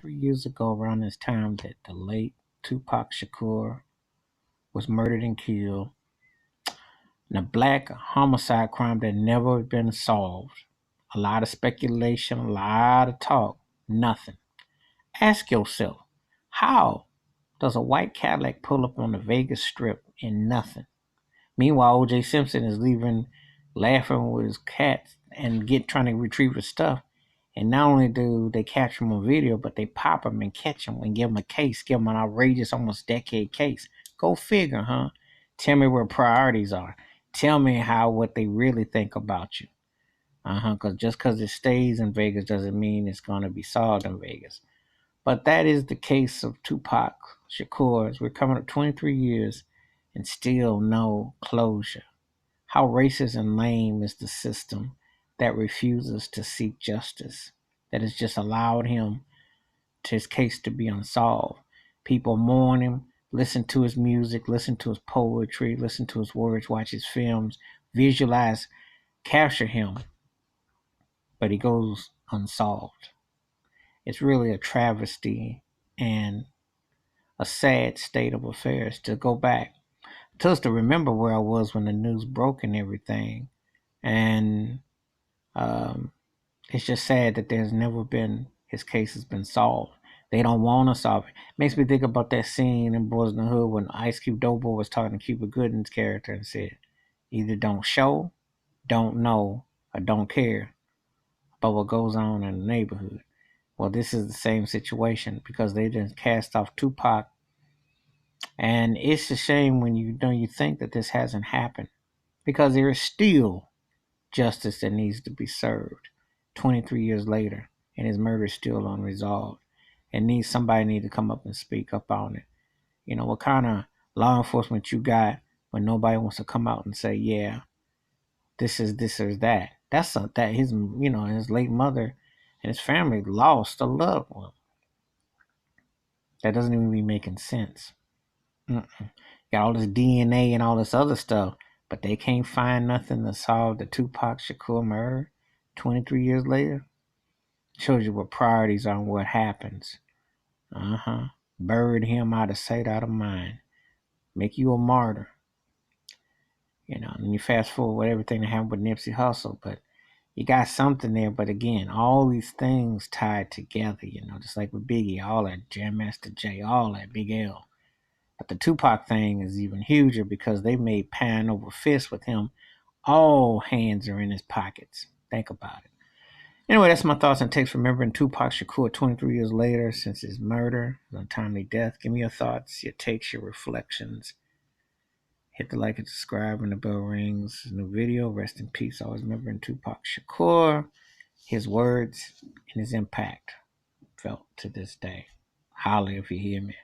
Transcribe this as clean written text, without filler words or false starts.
3 years ago, around this time, that the late Tupac Shakur was murdered and killed in a black homicide crime that never been solved. A lot of speculation, a lot of talk, nothing. Ask yourself, how does a white Cadillac pull up on the Vegas Strip and nothing? Meanwhile, O.J. Simpson is leaving, laughing with his cat and trying to retrieve his stuff. And not only do they capture him on video, but they pop him and catch him and give him a case, give him an outrageous, almost decade case. Go figure, huh? Tell me where priorities are. Tell me how what they really think about you. Because just because it stays in Vegas doesn't mean it's going to be solved in Vegas. But that is the case of Tupac Shakur. We're coming up 23 years and still no closure. How racist and lame is the system that refuses to seek justice, that has just allowed his case to be unsolved. People mourn him, listen to his music, listen to his poetry, listen to his words, watch his films, visualize, capture him, but he goes unsolved. It's really a travesty and a sad state of affairs to go back. Just to remember where I was when the news broke and everything. And um, it's just sad that his case has been solved. They don't want to solve it. Makes me think about that scene in Boys in the Hood when Ice Cube Doughboy was talking to Cuba Gooding's character and said, either don't show, don't know, or don't care about what goes on in the neighborhood. Well, this is the same situation because they just cast off Tupac, and it's a shame when you think that this hasn't happened because there is still justice that needs to be served 23 years later, and his murder is still unresolved. And somebody need to come up and speak up on it. You know, what kind of law enforcement you got when nobody wants to come out and say, yeah, this is this or that. That his late mother and his family lost a loved one. That doesn't even be making sense. Mm-mm. Got all this DNA and all this other stuff, but they can't find nothing to solve the Tupac Shakur murder 23 years later. Shows you what priorities are and what happens. Buried him out of sight, out of mind. Make you a martyr. And you fast forward with everything that happened with Nipsey Hussle, but you got something there. But again, all these things tied together, just like with Biggie, all that Jam Master Jay, all that Big L. But the Tupac thing is even huger because they made pan over fist with him. All hands are in his pockets. Think about it. Anyway, that's my thoughts and takes remembering Tupac Shakur 23 years later since his murder, his untimely death. Give me your thoughts, your takes, your reflections. Hit the like and subscribe when the bell rings. New video. Rest in peace. Always remembering Tupac Shakur, his words, and his impact felt to this day. Holla if you hear me.